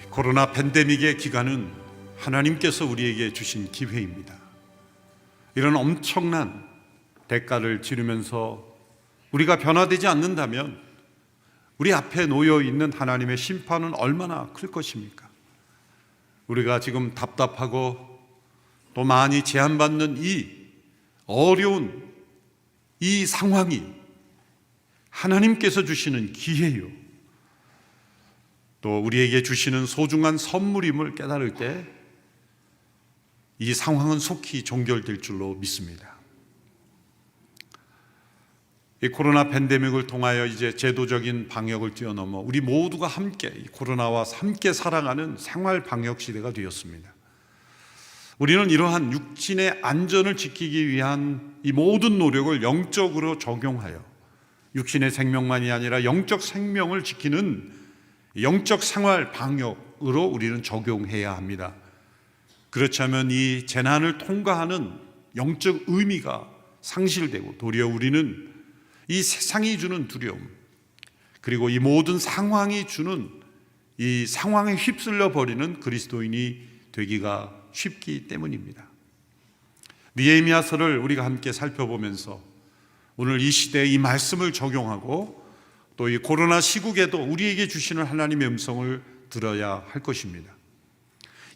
코로나 팬데믹의 기간은 하나님께서 우리에게 주신 기회입니다. 이런 엄청난 대가를 치르면서 우리가 변화되지 않는다면 우리 앞에 놓여 있는 하나님의 심판은 얼마나 클 것입니까? 우리가 지금 답답하고 또 많이 제한받는 이 어려운 이 상황이 하나님께서 주시는 기회요, 또 우리에게 주시는 소중한 선물임을 깨달을 때 이 상황은 속히 종결될 줄로 믿습니다. 이 코로나 팬데믹을 통하여 이제 제도적인 방역을 뛰어넘어 우리 모두가 함께 이 코로나와 함께 살아가는 생활 방역 시대가 되었습니다. 우리는 이러한 육신의 안전을 지키기 위한 이 모든 노력을 영적으로 적용하여 육신의 생명만이 아니라 영적 생명을 지키는 영적 생활 방역으로 우리는 적용해야 합니다. 그렇지 않으면 이 재난을 통과하는 영적 의미가 상실되고 도리어 우리는 이 세상이 주는 두려움, 그리고 이 모든 상황이 주는 이 상황에 휩쓸려 버리는 그리스도인이 되기가 쉽기 때문입니다. 느헤미야서를 우리가 함께 살펴보면서 오늘 이 시대에 이 말씀을 적용하고 또 이 코로나 시국에도 우리에게 주시는 하나님의 음성을 들어야 할 것입니다.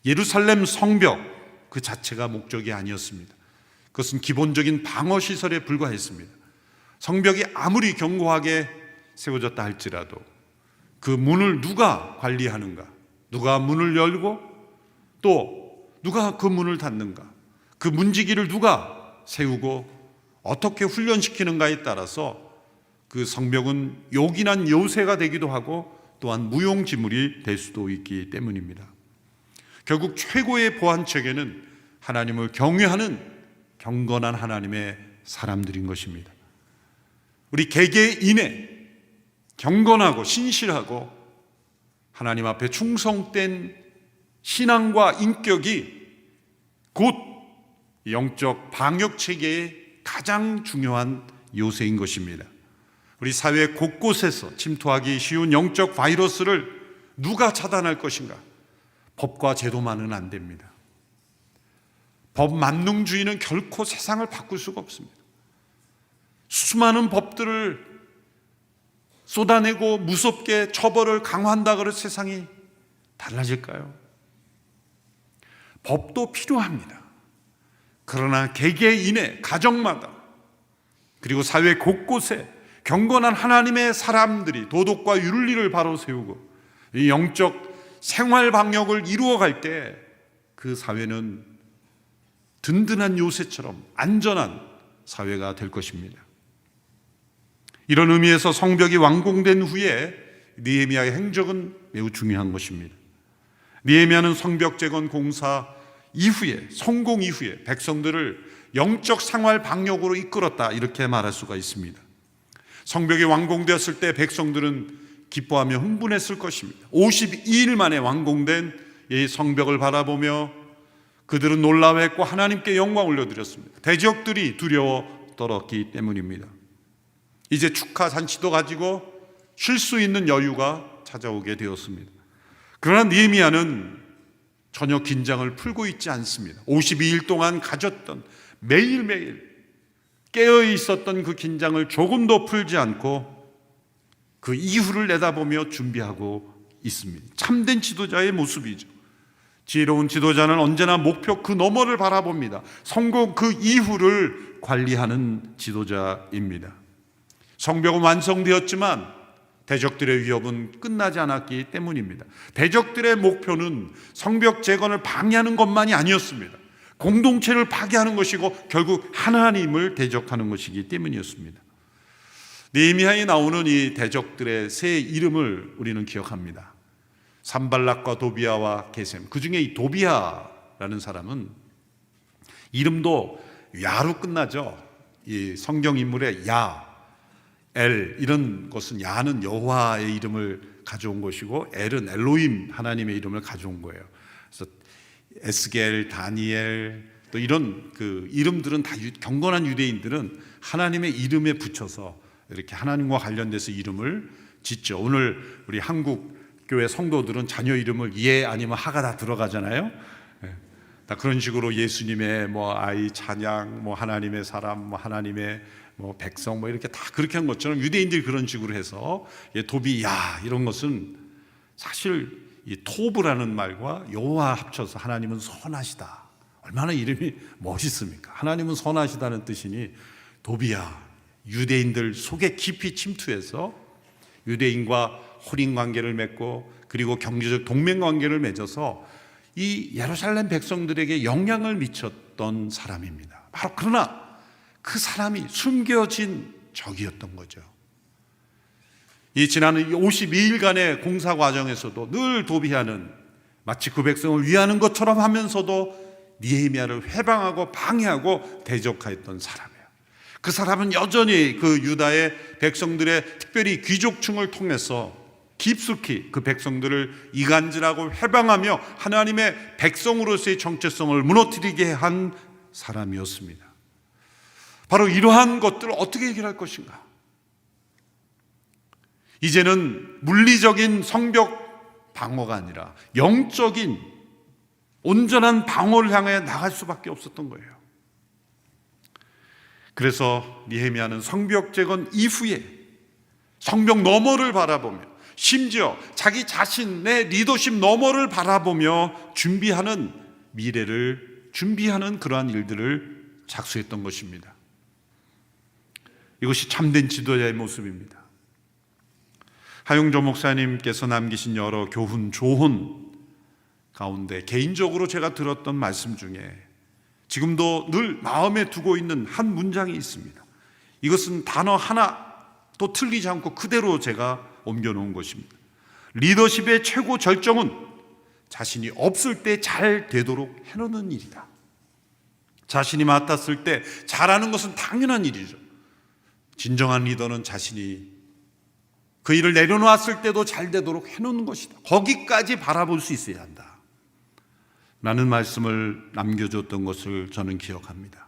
예루살렘 성벽 그 자체가 목적이 아니었습니다. 그것은 기본적인 방어시설에 불과했습니다. 성벽이 아무리 견고하게 세워졌다 할지라도 그 문을 누가 관리하는가, 누가 문을 열고 또 누가 그 문을 닫는가, 그 문지기를 누가 세우고 어떻게 훈련시키는가에 따라서 그 성벽은 요긴한 요새가 되기도 하고 또한 무용지물이 될 수도 있기 때문입니다. 결국 최고의 보안체계는 하나님을 경외하는 경건한 하나님의 사람들인 것입니다. 우리 개개인의 경건하고 신실하고 하나님 앞에 충성된 신앙과 인격이 곧 영적 방역체계의 가장 중요한 요새인 것입니다. 우리 사회 곳곳에서 침투하기 쉬운 영적 바이러스를 누가 차단할 것인가? 법과 제도만은 안 됩니다. 법 만능주의는 결코 세상을 바꿀 수가 없습니다. 수많은 법들을 쏟아내고 무섭게 처벌을 강화한다고 해서 세상이 달라질까요? 법도 필요합니다. 그러나 개개인의 가정마다 그리고 사회 곳곳에 경건한 하나님의 사람들이 도덕과 윤리를 바로 세우고 이 영적 생활 방역을 이루어갈 때 그 사회는 든든한 요새처럼 안전한 사회가 될 것입니다. 이런 의미에서 성벽이 완공된 후에 느헤미야의 행적은 매우 중요한 것입니다. 느헤미야는 성벽 재건 공사 이후에, 성공 이후에 백성들을 영적 생활 방역으로 이끌었다, 이렇게 말할 수가 있습니다. 성벽이 완공되었을 때 백성들은 기뻐하며 흥분했을 것입니다. 52일 만에 완공된 이 성벽을 바라보며 그들은 놀라워했고 하나님께 영광을 올려드렸습니다. 대적들이 두려워 떨었기 때문입니다. 이제 축하 잔치도 가지고 쉴 수 있는 여유가 찾아오게 되었습니다. 그러나 느헤미야는 전혀 긴장을 풀고 있지 않습니다. 52일 동안 가졌던, 매일매일 깨어 있었던 그 긴장을 조금도 풀지 않고 그 이후를 내다보며 준비하고 있습니다. 참된 지도자의 모습이죠. 지혜로운 지도자는 언제나 목표 그 너머를 바라봅니다. 성공 그 이후를 관리하는 지도자입니다. 성벽은 완성되었지만 대적들의 위협은 끝나지 않았기 때문입니다. 대적들의 목표는 성벽 재건을 방해하는 것만이 아니었습니다. 공동체를 파괴하는 것이고 결국 하나님을 대적하는 것이기 때문이었습니다. 느헤미야에 나오는 이 대적들의 세 이름을 우리는 기억합니다. 산발락과 도비아와 게셈. 그 중에 이 도비아라는 사람은 이름도 야로 끝나죠. 이 성경 인물의 야, 엘, 이런 것은 야는 여호와의 이름을 가져온 것이고 엘은 엘로힘 하나님의 이름을 가져온 거예요. 그래서 에스겔, 다니엘, 또 이런 그 이름들은 다 경건한 유대인들은 하나님의 이름에 붙여서 이렇게 하나님과 관련돼서 이름을 짓죠. 오늘 우리 한국 교회 성도들은 자녀 이름을 예 아니면 하가 다 들어가잖아요. 다 그런 식으로 예수님의 뭐 아이 찬양, 뭐 하나님의 사람, 뭐 하나님의 뭐 백성, 뭐 이렇게 다 그렇게 한 것처럼 유대인들이 그런 식으로 해서 도비야 이런 것은 사실 이 토브라는 말과 여호와 합쳐서 하나님은 선하시다. 얼마나 이름이 멋있습니까? 하나님은 선하시다는 뜻이니 도비야, 유대인들 속에 깊이 침투해서 유대인과 혼인 관계를 맺고 그리고 경제적 동맹 관계를 맺어서 이 예루살렘 백성들에게 영향을 미쳤던 사람입니다. 바로 그러나 그 사람이 숨겨진 적이었던 거죠. 이 지난 52일간의 공사 과정에서도 늘 도비하는, 마치 그 백성을 위하는 것처럼 하면서도 느헤미야를 회방하고 방해하고 대적하였던 사람이에요. 그 사람은 여전히 그 유다의 백성들의 특별히 귀족층을 통해서 깊숙이 그 백성들을 이간질하고 회방하며 하나님의 백성으로서의 정체성을 무너뜨리게 한 사람이었습니다. 바로 이러한 것들을 어떻게 해결할 것인가? 이제는 물리적인 성벽 방어가 아니라 영적인 온전한 방어를 향해 나갈 수밖에 없었던 거예요. 그래서 느헤미야는 성벽 재건 이후에 성벽 너머를 바라보며 심지어 자기 자신의 리더십 너머를 바라보며 준비하는 미래를 준비하는 그러한 일들을 작수했던 것입니다. 이것이 참된 지도자의 모습입니다. 하용조 목사님께서 남기신 여러 교훈, 조언 가운데 개인적으로 제가 들었던 말씀 중에 지금도 늘 마음에 두고 있는 한 문장이 있습니다. 이것은 단어 하나도 틀리지 않고 그대로 제가 옮겨놓은 것입니다. 리더십의 최고 절정은 자신이 없을 때 잘 되도록 해놓는 일이다. 자신이 맡았을 때 잘하는 것은 당연한 일이죠. 진정한 리더는 자신이 그 일을 내려놓았을 때도 잘 되도록 해놓는 것이다. 거기까지 바라볼 수 있어야 한다 라는 말씀을 남겨줬던 것을 저는 기억합니다.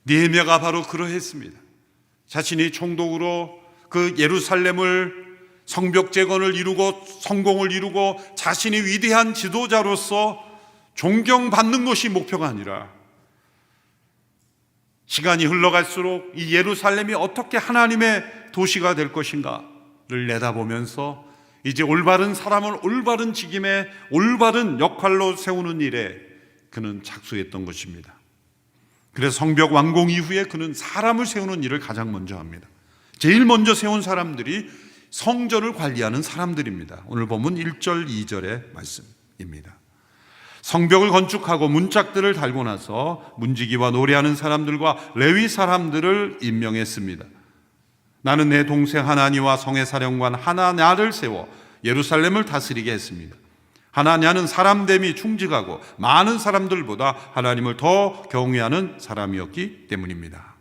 느헤미야가 바로 그러했습니다. 자신이 총독으로 그 예루살렘을 성벽 재건을 이루고 성공을 이루고 자신이 위대한 지도자로서 존경받는 것이 목표가 아니라 시간이 흘러갈수록 이 예루살렘이 어떻게 하나님의 도시가 될 것인가를 내다보면서 이제 올바른 사람을 올바른 직임에 올바른 역할로 세우는 일에 그는 착수했던 것입니다. 그래서 성벽 완공 이후에 그는 사람을 세우는 일을 가장 먼저 합니다. 제일 먼저 세운 사람들이 성전을 관리하는 사람들입니다. 오늘 본문 1절 2절의 말씀입니다. 성벽을 건축하고 문짝들을 달고 나서 문지기와 노래하는 사람들과 레위 사람들을 임명했습니다. 나는 내 동생 하나니와 성의 사령관 하나냐를 세워 예루살렘을 다스리게 했습니다. 하나냐는 사람됨이 충직하고 많은 사람들보다 하나님을 더 경외하는 사람이었기 때문입니다.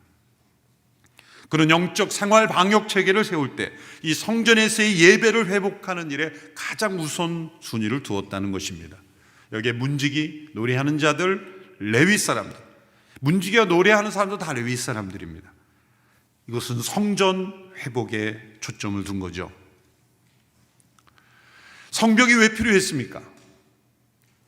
그는 영적 생활 방역 체계를 세울 때 이 성전에서의 예배를 회복하는 일에 가장 우선 순위를 두었다는 것입니다. 여기에 문지기, 노래하는 자들, 레위 사람들, 문지기와 노래하는 사람도 다 레위 사람들입니다. 이것은 성전 회복에 초점을 둔 거죠. 성벽이 왜 필요했습니까?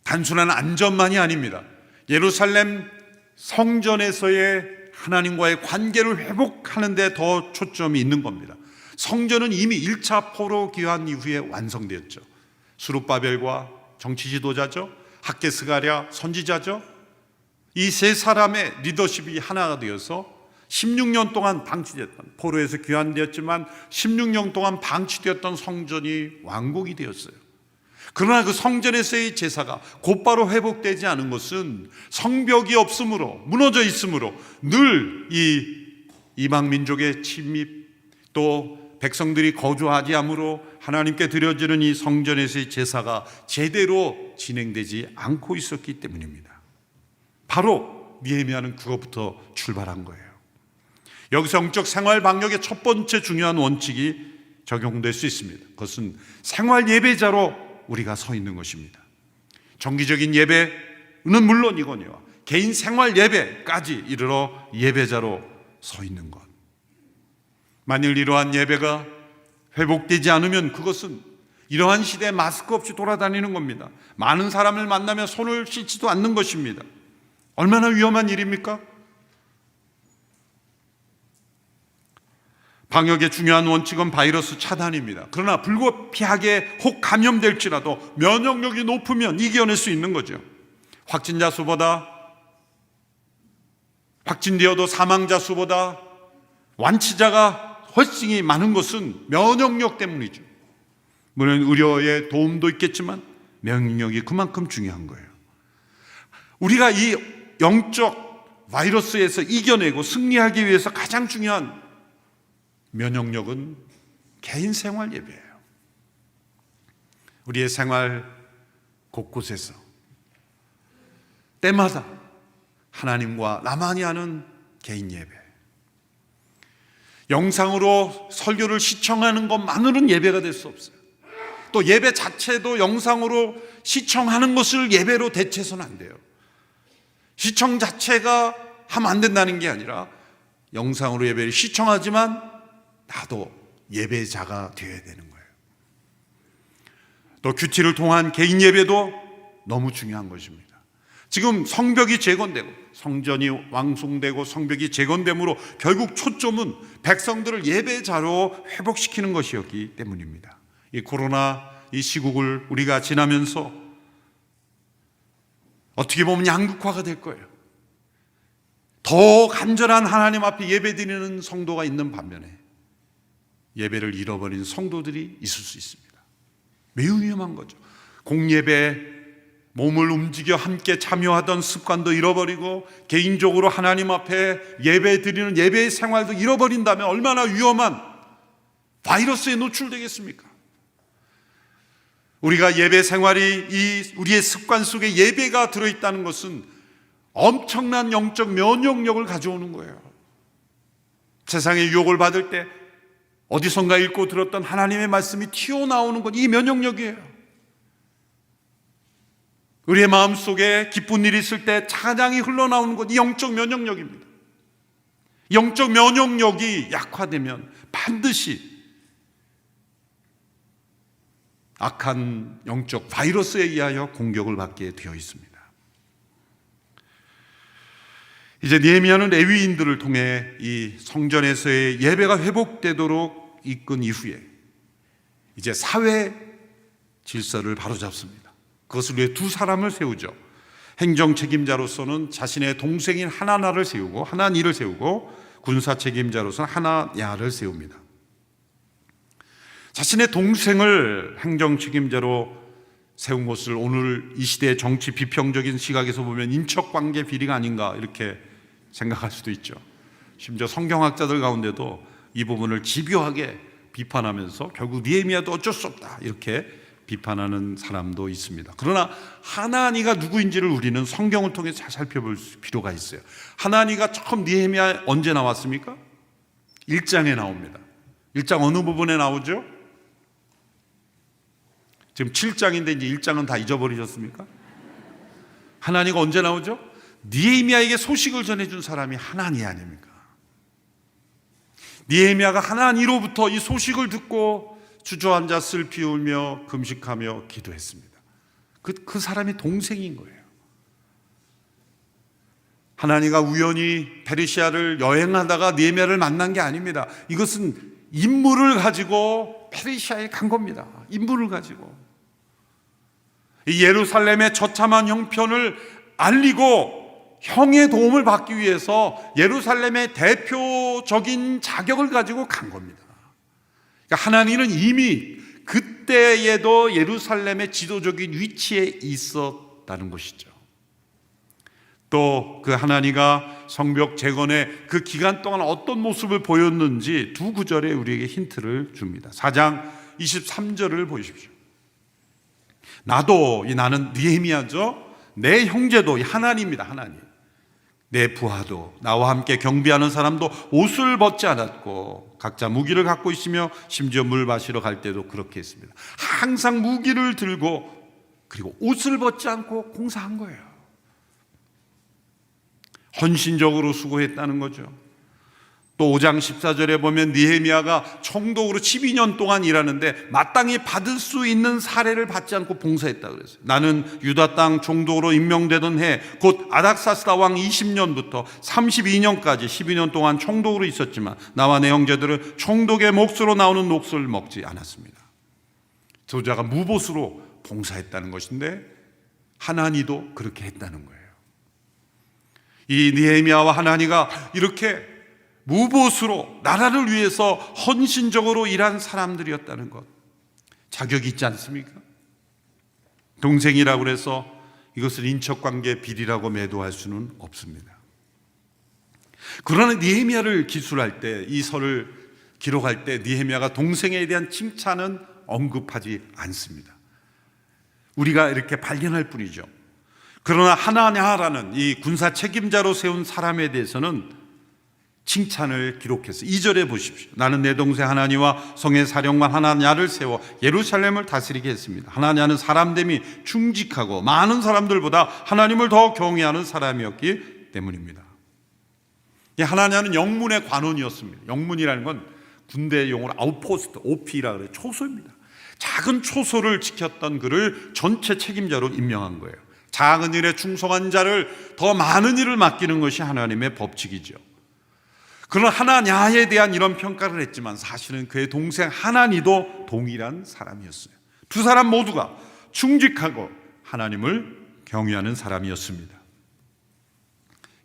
단순한 안전만이 아닙니다. 예루살렘 성전에서의 하나님과의 관계를 회복하는 데 더 초점이 있는 겁니다. 성전은 이미 1차 포로 귀환 이후에 완성되었죠. 스룹바벨과 정치 지도자죠, 학개스가랴 선지자죠. 이 세 사람의 리더십이 하나가 되어서 16년 동안 방치됐던, 포로에서 귀환되었지만 16년 동안 방치되었던 성전이 완공이 되었어요. 그러나 그 성전에서의 제사가 곧바로 회복되지 않은 것은 성벽이 없으므로, 무너져 있으므로 늘 이 이방 민족의 침입, 또 백성들이 거주하지 않으므로 하나님께 드려지는 이 성전에서의 제사가 제대로 진행되지 않고 있었기 때문입니다. 바로 느헤미야는 그것부터 출발한 거예요. 여기서 영적 생활 방역의 첫 번째 중요한 원칙이 적용될 수 있습니다. 그것은 생활 예배자로 우리가 서 있는 것입니다. 정기적인 예배는 물론이거니와 개인 생활 예배까지 이르러 예배자로 서 있는 것. 만일 이러한 예배가 회복되지 않으면 그것은 이러한 시대에 마스크 없이 돌아다니는 겁니다. 많은 사람을 만나며 손을 씻지도 않는 것입니다. 얼마나 위험한 일입니까? 방역의 중요한 원칙은 바이러스 차단입니다. 그러나 불가피하게 혹 감염될지라도 면역력이 높으면 이겨낼 수 있는 거죠. 확진자 수보다, 확진되어도 사망자 수보다 완치자가 훨씬 많은 것은 면역력 때문이죠. 물론 의료의 도움도 있겠지만 면역력이 그만큼 중요한 거예요. 우리가 이 영적 바이러스에서 이겨내고 승리하기 위해서 가장 중요한 면역력은 개인 생활 예배예요. 우리의 생활 곳곳에서 때마다 하나님과 나만이 하는 개인 예배. 영상으로 설교를 시청하는 것만으로는 예배가 될 수 없어요. 또 예배 자체도 영상으로 시청하는 것을 예배로 대체해서는 안 돼요. 시청 자체가 하면 안 된다는 게 아니라 영상으로 예배를 시청하지만 나도 예배자가 되어야 되는 거예요. 또 큐티를 통한 개인 예배도 너무 중요한 것입니다. 지금 성벽이 재건되고 성전이 완성되고 성벽이 재건됨으로 결국 초점은 백성들을 예배자로 회복시키는 것이었기 때문입니다. 이 코로나 이 시국을 우리가 지나면서 어떻게 보면 양극화가 될 거예요. 더 간절한 하나님 앞에 예배드리는 성도가 있는 반면에 예배를 잃어버린 성도들이 있을 수 있습니다. 매우 위험한 거죠. 공예배, 몸을 움직여 함께 참여하던 습관도 잃어버리고 개인적으로 하나님 앞에 예배드리는 예배의 생활도 잃어버린다면 얼마나 위험한 바이러스에 노출되겠습니까? 우리가 예배 생활이 우리의 습관 속에 예배가 들어있다는 것은 엄청난 영적 면역력을 가져오는 거예요. 세상의 유혹을 받을 때 어디선가 읽고 들었던 하나님의 말씀이 튀어나오는 것, 이 면역력이에요. 우리의 마음속에 기쁜 일이 있을 때 찬양이 흘러나오는 것, 이 영적 면역력입니다. 영적 면역력이 약화되면 반드시 악한 영적 바이러스에 의하여 공격을 받게 되어 있습니다. 이제 느헤미야는 레위인들을 통해 이 성전에서의 예배가 회복되도록 이끈 이후에 이제 사회 질서를 바로잡습니다. 그것을 위해 두 사람을 세우죠. 행정 책임자로서는 자신의 동생인 하나나를 세우고 하나니를 세우고 군사 책임자로서는 하나야를 세웁니다. 자신의 동생을 행정 책임자로 세운 것을 오늘 이 시대의 정치 비평적인 시각에서 보면 인척관계 비리가 아닌가 이렇게 생각할 수도 있죠. 심지어 성경학자들 가운데도 이 부분을 집요하게 비판하면서 결국 느헤미야도 어쩔 수 없다 이렇게 비판하는 사람도 있습니다. 그러나 하나니가 누구인지를 우리는 성경을 통해 잘 살펴볼 필요가 있어요. 하나니가 처음 느헤미야 언제 나왔습니까? 1장에 나옵니다. 1장 어느 부분에 나오죠? 지금 7장인데 이제 1장은 다 잊어버리셨습니까? 하나니가 언제 나오죠? 느헤미야에게 소식을 전해준 사람이 하나니 아닙니까? 느헤미야가 하나니로부터 이 소식을 듣고 주저앉아 슬피 울며 금식하며 기도했습니다. 그 사람이 동생인 거예요. 하나니가 우연히 페르시아를 여행하다가 느헤미야를 만난 게 아닙니다. 이것은 임무를 가지고 페르시아에 간 겁니다. 임무를 가지고 이 예루살렘의 처참한 형편을 알리고 형의 도움을 받기 위해서 예루살렘의 대표적인 자격을 가지고 간 겁니다. 그러니까 하나님은 이미 그때에도 예루살렘의 지도적인 위치에 있었다는 것이죠. 또 그 하나니가 성벽 재건의 그 기간 동안 어떤 모습을 보였는지 두 구절에 우리에게 힌트를 줍니다. 4장 23절을 보십시오. 나는 느헤미야죠. 내 형제도 하나니입니다. 하나님. 내 부하도 나와 함께 경비하는 사람도 옷을 벗지 않았고 각자 무기를 갖고 있으며 심지어 물 마시러 갈 때도 그렇게 했습니다. 항상 무기를 들고 그리고 옷을 벗지 않고 공사한 거예요. 헌신적으로 수고했다는 거죠. 또 5장 14절에 보면 느헤미야가 총독으로 12년 동안 일하는데 마땅히 받을 수 있는 사례를 받지 않고 봉사했다고 그랬어요. 나는 유다 땅 총독으로 임명되던 해 곧 아닥사스다 왕 20년부터 32년까지 12년 동안 총독으로 있었지만 나와 내 형제들은 총독의 몫으로 나오는 녹수를 먹지 않았습니다. 지도자가 무보수로 봉사했다는 것인데 하나니도 그렇게 했다는 거예요. 이 느헤미야와 하나니가 이렇게 무보수로 나라를 위해서 헌신적으로 일한 사람들이었다는 것, 자격이 있지 않습니까? 동생이라고 해서 이것을 인척관계 비리라고 매도할 수는 없습니다. 그러나 느헤미야를 기술할 때, 이 설을 기록할 때 느헤미야가 동생에 대한 칭찬은 언급하지 않습니다. 우리가 이렇게 발견할 뿐이죠. 그러나 하나냐라는 이 군사 책임자로 세운 사람에 대해서는 칭찬을 기록해서 2절에 보십시오. 나는 내 동생 하나니와 성의 사령관 하나냐를 세워 예루살렘을 다스리게 했습니다. 하나냐는 사람됨이 충직하고 많은 사람들보다 하나님을 더 경외하는 사람이었기 때문입니다. 이 하나냐는 영문의 관원이었습니다. 영문이라는 건 군대 용어로 아웃포스트, OP라 그래요. 초소입니다. 작은 초소를 지켰던 그를 전체 책임자로 임명한 거예요. 작은 일에 충성한 자를 더 많은 일을 맡기는 것이 하나님의 법칙이죠. 그러나 하나냐에 대한 이런 평가를 했지만 사실은 그의 동생 하나니도 동일한 사람이었어요. 두 사람 모두가 충직하고 하나님을 경외하는 사람이었습니다.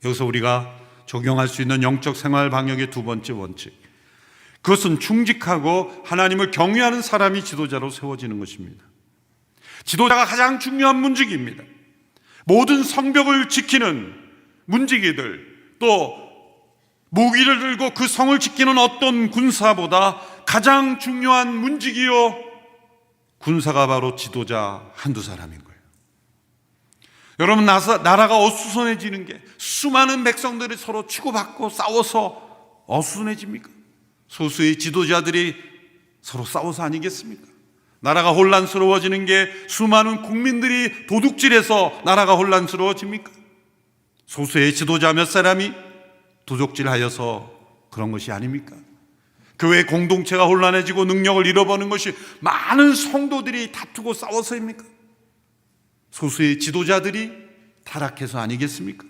여기서 우리가 적용할 수 있는 영적 생활 방역의 두 번째 원칙, 그것은 충직하고 하나님을 경외하는 사람이 지도자로 세워지는 것입니다. 지도자가 가장 중요한 문직입니다. 모든 성벽을 지키는 문지기들, 또 무기를 들고 그 성을 지키는 어떤 군사보다 가장 중요한 문직이요, 군사가 바로 지도자 한두 사람인 거예요. 여러분, 나라가 어수선해지는 게 수많은 백성들이 서로 치고받고 싸워서 어수선해집니까? 소수의 지도자들이 서로 싸워서 아니겠습니까? 나라가 혼란스러워지는 게 수많은 국민들이 도둑질해서 나라가 혼란스러워집니까? 소수의 지도자 몇 사람이 도둑질하여서 그런 것이 아닙니까? 교회 공동체가 혼란해지고 능력을 잃어버리는 것이 많은 성도들이 다투고 싸워서입니까? 소수의 지도자들이 타락해서 아니겠습니까?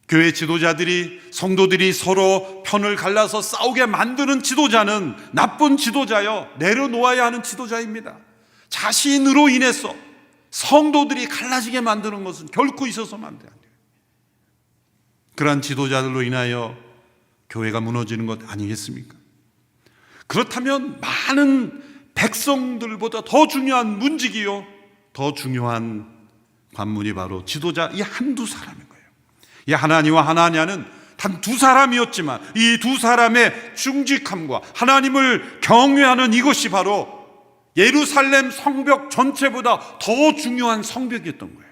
교회 지도자들이, 성도들이 서로 편을 갈라서 싸우게 만드는 지도자는 나쁜 지도자요, 내려놓아야 하는 지도자입니다. 자신으로 인해서 성도들이 갈라지게 만드는 것은 결코 있어서는 안 돼요. 그러한 지도자들로 인하여 교회가 무너지는 것 아니겠습니까? 그렇다면 많은 백성들보다 더 중요한 문직이요, 더 중요한 관문이 바로 지도자 이 한두 사람인 거예요. 이 하나니와 하나냐는 단 두 사람이었지만 이 두 사람의 충직함과 하나님을 경외하는 이것이 바로 예루살렘 성벽 전체보다 더 중요한 성벽이었던 거예요.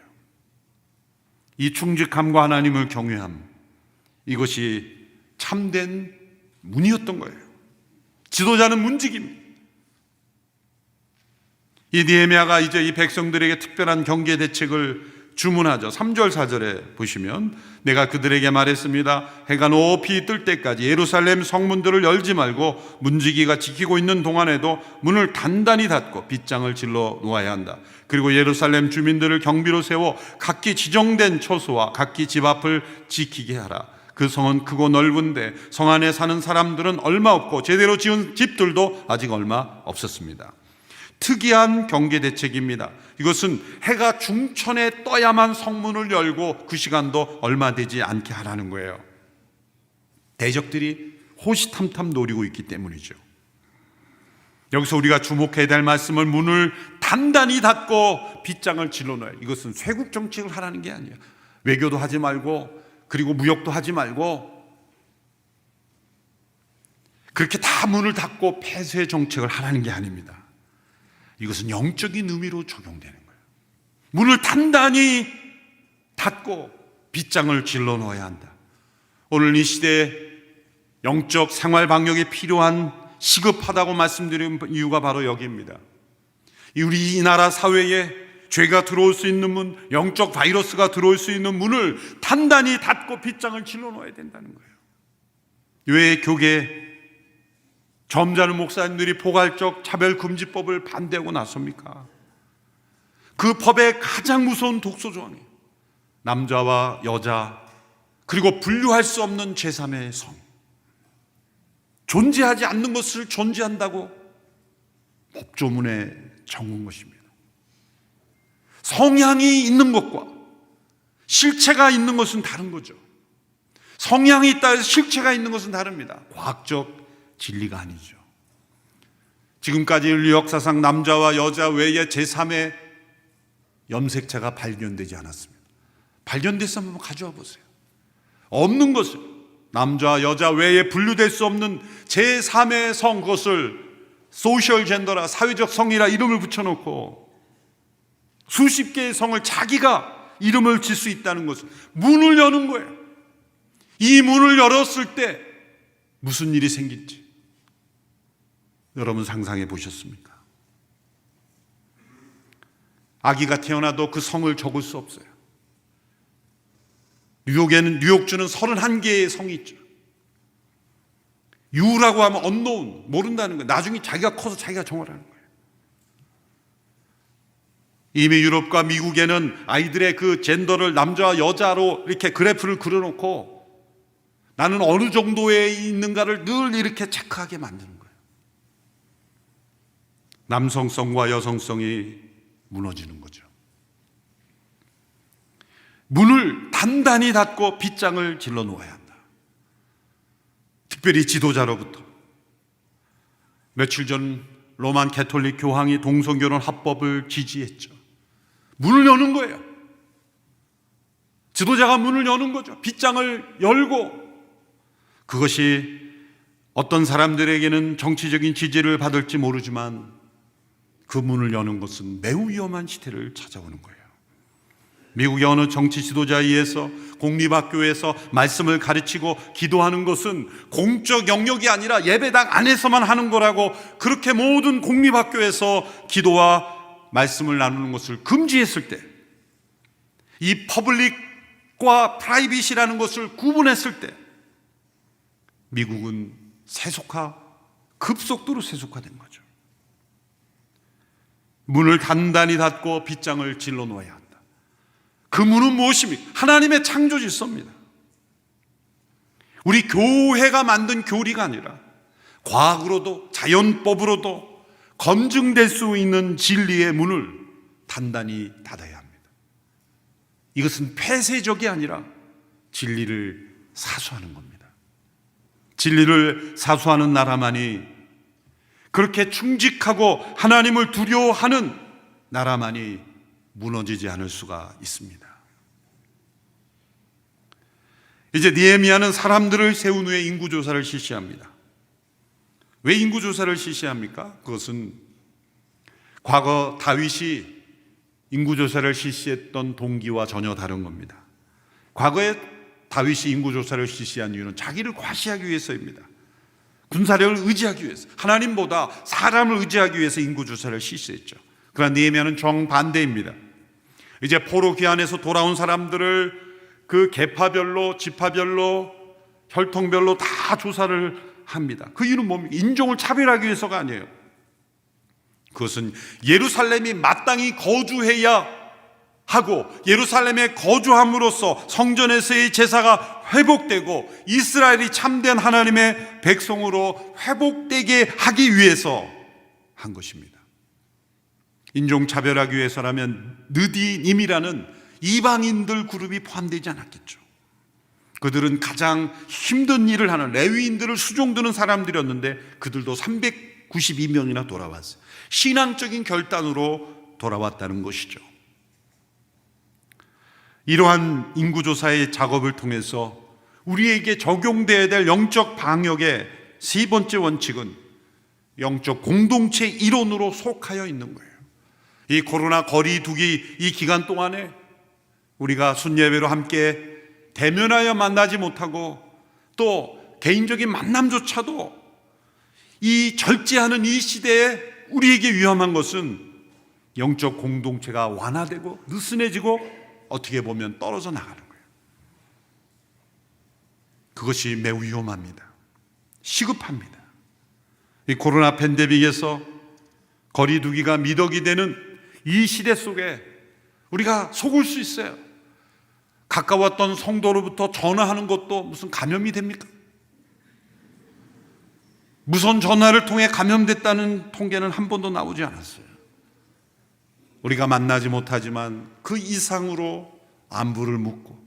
이 충직함과 하나님을 경외함, 이것이 참된 문이었던 거예요. 지도자는 문직입니다. 이 느헤미야가 이제 이 백성들에게 특별한 경계 대책을 주문하죠. 3절 4절에 보시면 내가 그들에게 말했습니다. 해가 높이 뜰 때까지 예루살렘 성문들을 열지 말고 문지기가 지키고 있는 동안에도 문을 단단히 닫고 빗장을 질러 놓아야 한다. 그리고 예루살렘 주민들을 경비로 세워 각기 지정된 처소와 각기 집 앞을 지키게 하라. 그 성은 크고 넓은데 성 안에 사는 사람들은 얼마 없고 제대로 지은 집들도 아직 얼마 없었습니다. 특이한 경계 대책입니다. 이것은 해가 중천에 떠야만 성문을 열고 그 시간도 얼마 되지 않게 하라는 거예요. 대적들이 호시탐탐 노리고 있기 때문이죠. 여기서 우리가 주목해야 될 말씀은 문을 단단히 닫고 빗장을 질러놔요. 이것은 쇄국 정책을 하라는 게 아니에요. 외교도 하지 말고, 그리고 무역도 하지 말고, 그렇게 다 문을 닫고 폐쇄 정책을 하라는 게 아닙니다. 이것은 영적인 의미로 적용되는 거예요. 문을 단단히 닫고 빗장을 질러 넣어야 한다. 오늘 이 시대에 영적 생활 방역이 필요한, 시급하다고 말씀드린 이유가 바로 여기입니다. 우리 이 나라 사회에 죄가 들어올 수 있는 문, 영적 바이러스가 들어올 수 있는 문을 단단히 닫고 빗장을 질러 놓아야 된다는 거예요. 왜 교계 점잖은 목사님들이 포괄적 차별금지법을 반대하고 나섭니까? 그 법의 가장 무서운 독소 조항이에요. 남자와 여자, 그리고 분류할 수 없는 제3의 성. 존재하지 않는 것을 존재한다고 법조문에 적은 것입니다. 성향이 있는 것과 실체가 있는 것은 다른 거죠. 성향이 있다 해서 실체가 있는 것은 다릅니다. 과학적 진리가 아니죠. 지금까지 인류 역사상 남자와 여자 외에 제3의 염색체가 발견되지 않았습니다. 발견됐으면 한번 가져와 보세요. 없는 것을, 남자 여자 외에 분류될 수 없는 제3의 성, 그것을 소셜 젠더라, 사회적 성이라 이름을 붙여놓고 수십 개의 성을 자기가 이름을 질 수 있다는 것은 문을 여는 거예요. 이 문을 열었을 때 무슨 일이 생길지 여러분 상상해 보셨습니까? 아기가 태어나도 그 성을 적을 수 없어요. 뉴욕주는 31개의 성이 있죠. U라고 하면 unknown, 모른다는 거예요. 나중에 자기가 커서 자기가 정하라는 거예요. 이미 유럽과 미국에는 아이들의 그 젠더를 남자와 여자로 이렇게 그래프를 그려놓고 나는 어느 정도에 있는가를 늘 이렇게 체크하게 만드는 거예요. 남성성과 여성성이 무너지는 거죠. 문을 단단히 닫고 빗장을 질러 놓아야 한다. 특별히 지도자로부터. 며칠 전 로만 가톨릭 교황이 동성결혼 합법을 지지했죠. 문을 여는 거예요. 지도자가 문을 여는 거죠. 빗장을 열고. 그것이 어떤 사람들에게는 정치적인 지지를 받을지 모르지만 그 문을 여는 것은 매우 위험한 시대를 찾아오는 거예요. 미국의 어느 정치 지도자에 의해서 공립학교에서 말씀을 가르치고 기도하는 것은 공적 영역이 아니라 예배당 안에서만 하는 거라고, 그렇게 모든 공립학교에서 기도와 말씀을 나누는 것을 금지했을 때, 이 퍼블릭과 프라이빗이라는 것을 구분했을 때 미국은 급속도로 세속화된 거죠. 문을 단단히 닫고 빗장을 질러 놓아야 한다. 그 문은 무엇입니까? 하나님의 창조 질서입니다. 우리 교회가 만든 교리가 아니라 과학으로도 자연법으로도 검증될 수 있는 진리의 문을 단단히 닫아야 합니다. 이것은 폐쇄적이 아니라 진리를 사수하는 겁니다. 진리를 사수하는 나라만이, 그렇게 충직하고 하나님을 두려워하는 나라만이 무너지지 않을 수가 있습니다. 이제 느헤미야는 사람들을 세운 후에 인구조사를 실시합니다. 왜 인구조사를 실시합니까? 그것은 과거 다윗이 인구조사를 실시했던 동기와 전혀 다른 겁니다. 과거에 다윗이 인구조사를 실시한 이유는 자기를 과시하기 위해서입니다. 군사력을 의지하기 위해서, 하나님보다 사람을 의지하기 위해서 인구조사를 실시했죠. 그러나 느헤미야는 정반대입니다. 이제 포로 귀환에서 돌아온 사람들을 그 계파별로, 지파별로, 혈통별로 다 조사를 합니다. 그 이유는 뭡니까? 인종을 차별하기 위해서가 아니에요. 그것은 예루살렘이 마땅히 거주해야 하고, 예루살렘에 거주함으로써 성전에서의 제사가 회복되고 이스라엘이 참된 하나님의 백성으로 회복되게 하기 위해서 한 것입니다. 인종차별하기 위해서라면 느디님이라는 이방인들 그룹이 포함되지 않았겠죠. 그들은 가장 힘든 일을 하는 레위인들을 수종드는 사람들이었는데 그들도 392명이나 돌아왔어요. 신앙적인 결단으로 돌아왔다는 것이죠. 이러한 인구조사의 작업을 통해서 우리에게 적용되어야 될 영적 방역의 세 번째 원칙은 영적 공동체 이론으로 속하여 있는 거예요. 이 코로나 거리 두기 이 기간 동안에 우리가 순예배로 함께 대면하여 만나지 못하고 또 개인적인 만남조차도 이 절제하는 이 시대에 우리에게 위험한 것은 영적 공동체가 완화되고 느슨해지고 어떻게 보면 떨어져 나가는 거예요. 그것이 매우 위험합니다. 시급합니다. 이 코로나 팬데믹에서 거리두기가 미덕이 되는 이 시대 속에 우리가 속을 수 있어요. 가까웠던 성도로부터 전화하는 것도 무슨 감염이 됩니까? 무선 전화를 통해 감염됐다는 통계는 한 번도 나오지 않았어요. 우리가 만나지 못하지만 그 이상으로 안부를 묻고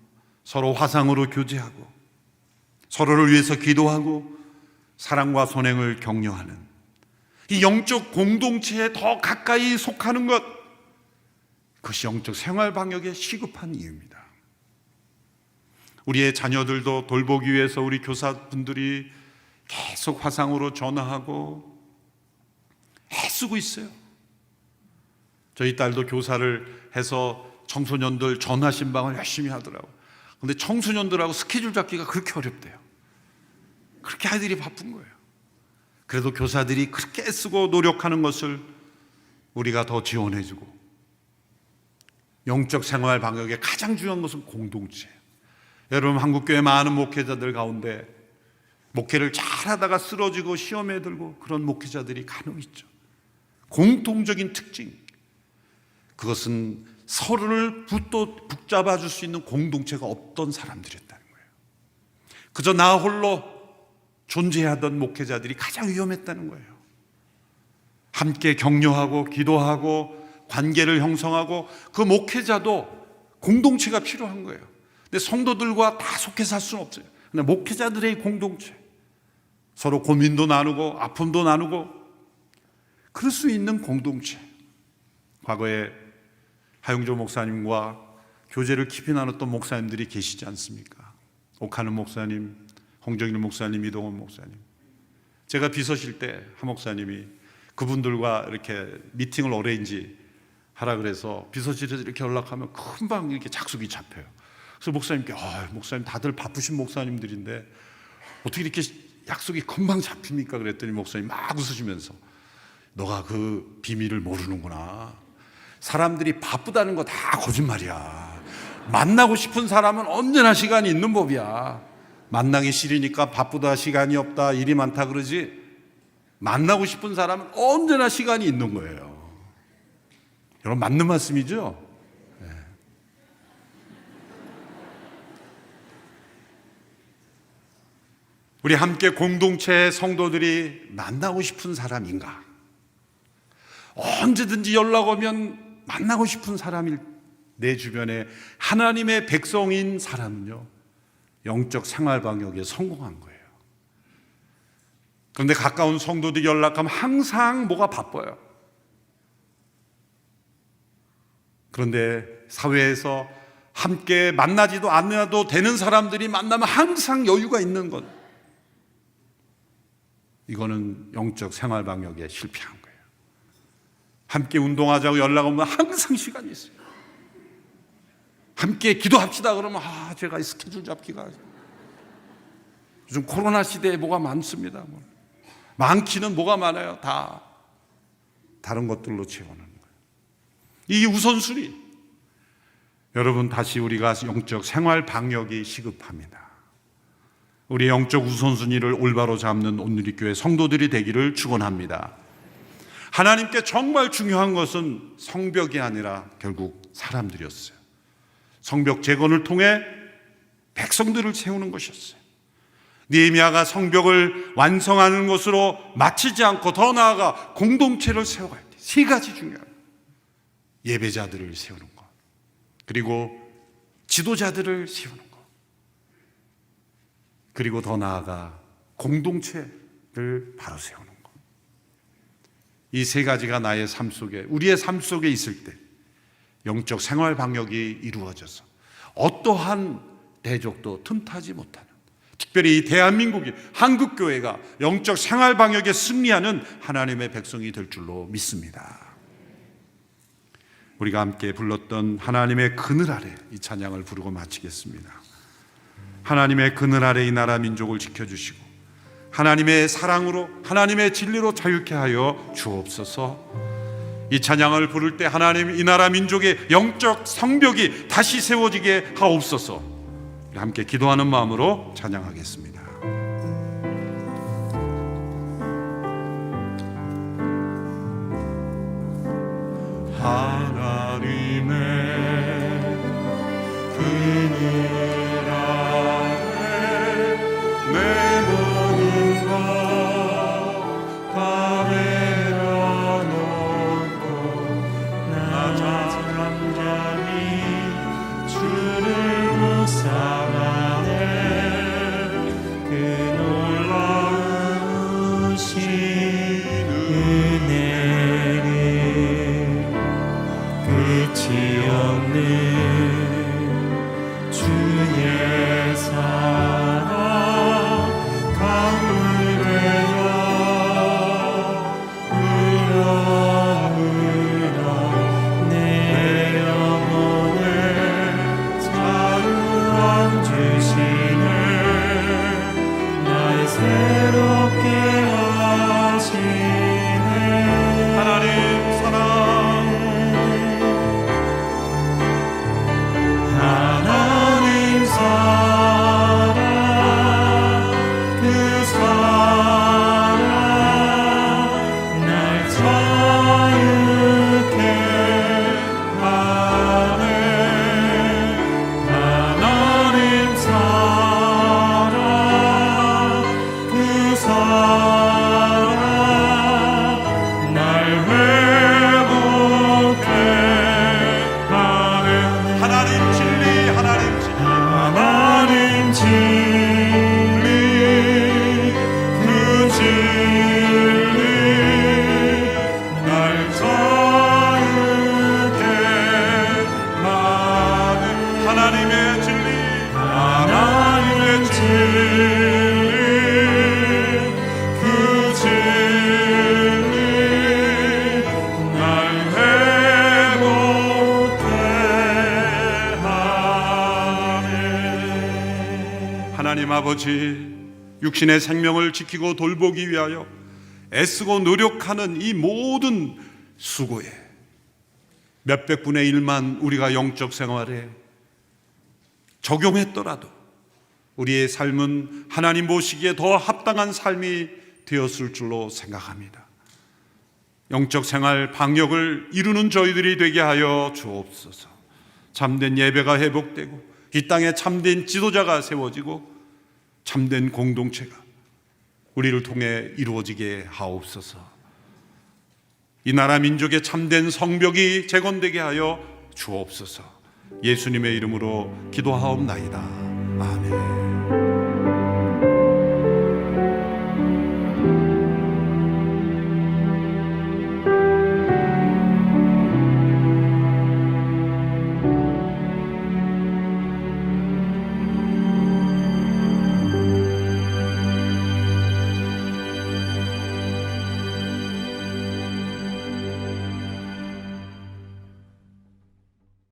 서로 화상으로 교제하고 서로를 위해서 기도하고 사랑과 선행을 격려하는 이 영적 공동체에 더 가까이 속하는 것, 그것이 영적 생활 방역에 시급한 이유입니다. 우리의 자녀들도 돌보기 위해서 우리 교사분들이 계속 화상으로 전화하고 애쓰고 있어요. 저희 딸도 교사를 해서 청소년들 전화 신방을 열심히 하더라고요. 근데 청소년들하고 스케줄 잡기가 그렇게 어렵대요. 그렇게 아이들이 바쁜 거예요. 그래도 교사들이 그렇게 애쓰고 노력하는 것을 우리가 더 지원해주고, 영적 생활 방역의 가장 중요한 것은 공동체예요. 여러분, 한국교회 많은 목회자들 가운데 목회를 잘하다가 쓰러지고 시험에 들고 그런 목회자들이 간혹 있죠. 공통적인 특징, 그것은 서로를 붙잡아 줄 수 있는 공동체가 없던 사람들이었다는 거예요. 그저 나 홀로 존재하던 목회자들이 가장 위험했다는 거예요. 함께 격려하고 기도하고 관계를 형성하고 그 목회자도 공동체가 필요한 거예요. 근데 성도들과 다 속해 살 수는 없어요. 근데 목회자들의 공동체, 서로 고민도 나누고 아픔도 나누고 그럴 수 있는 공동체. 과거에 하용조 목사님과 교제를 깊이 나눴던 목사님들이 계시지 않습니까? 옥하는 목사님, 홍정일 목사님, 이동원 목사님. 제가 비서실 때 한 목사님이 그분들과 이렇게 미팅을 어레인지 하라 그래서 비서실에서 이렇게 연락하면 금방 이렇게 작속이 잡혀요. 그래서 목사님께 목사님 다들 바쁘신 목사님들인데 어떻게 이렇게 약속이 금방 잡힙니까? 그랬더니 목사님 막 웃으시면서 너가 그 비밀을 모르는구나. 사람들이 바쁘다는 거 다 거짓말이야. 만나고 싶은 사람은 언제나 시간이 있는 법이야. 만나기 싫으니까 바쁘다, 시간이 없다, 일이 많다 그러지, 만나고 싶은 사람은 언제나 시간이 있는 거예요. 여러분, 맞는 말씀이죠? 네. 우리 함께 공동체 성도들이 만나고 싶은 사람인가? 언제든지 연락 오면 만나고 싶은 사람일, 내 주변에 하나님의 백성인 사람은요, 영적 생활 방역에 성공한 거예요. 그런데 가까운 성도들이 연락하면 항상 뭐가 바빠요. 그런데 사회에서 함께 만나지도 않아도 되는 사람들이 만나면 항상 여유가 있는 것, 이거는 영적 생활 방역에 실패한 거예요. 함께 운동하자고 연락 오면 항상 시간이 있어요. 함께 기도합시다 그러면 제가 스케줄 잡기가, 요즘 코로나 시대에 뭐가 많습니다. 많기는 뭐가 많아요. 다 다른 것들로 채우는 거예요. 이 우선순위, 여러분, 다시 우리가 영적 생활 방역이 시급합니다. 우리 영적 우선순위를 올바로 잡는 오늘의 교회 성도들이 되기를 축원합니다. 하나님께 정말 중요한 것은 성벽이 아니라 결국 사람들이었어요. 성벽 재건을 통해 백성들을 세우는 것이었어요. 느헤미야가 성벽을 완성하는 것으로 마치지 않고 더 나아가 공동체를 세워갈 때 세 가지 중요한, 예배자들을 세우는 것, 그리고 지도자들을 세우는 것, 그리고 더 나아가 공동체를 바로 세우는 것. 이 세 가지가 나의 삶 속에, 우리의 삶 속에 있을 때 영적 생활 방역이 이루어져서 어떠한 대적도 틈타지 못하는, 특별히 이 대한민국이, 한국교회가 영적 생활 방역에 승리하는 하나님의 백성이 될 줄로 믿습니다. 우리가 함께 불렀던 하나님의 그늘 아래, 이 찬양을 부르고 마치겠습니다. 하나님의 그늘 아래 이 나라 민족을 지켜주시고 하나님의 사랑으로, 하나님의 진리로 자유케 하여 주옵소서. 이 찬양을 부를 때 하나님 이 나라 민족의 영적 성벽이 다시 세워지게 하옵소서. 함께 기도하는 마음으로 찬양하겠습니다. 하나님의 그늘 아래 내 모든 것 다 내려놓고 나 잠잠히 주를 묵상하네. 그 놀라우신 은혜를 끝이 없는 주의 사랑 강물 되어 흘러 내 영혼을 자유함 주시네. 날 새롭게 하시네. 하나님 사랑 그 사랑 날 자유케 하네. 하나님 사랑 그 사랑 날 회복케 하네. 하나님 진리 하나님 진리 그 진리 날 자유케 하네. 하나님의 진리 그 진리 날 회복케 하네. 하나님 아버지, 육신의 생명을 지키고 돌보기 위하여 애쓰고 노력하는 이 모든 수고에 몇백 분의 1만 우리가 영적 생활에 적용했더라도 우리의 삶은 하나님 보시기에 더 합당한 삶이 되었을 줄로 생각합니다. 영적 생활 방역을 이루는 저희들이 되게 하여 주옵소서. 참된 예배가 회복되고 이 땅에 참된 지도자가 세워지고 참된 공동체가 우리를 통해 이루어지게 하옵소서. 이 나라 민족의 참된 성벽이 재건되게 하여 주옵소서. 예수님의 이름으로 기도하옵나이다. 아멘.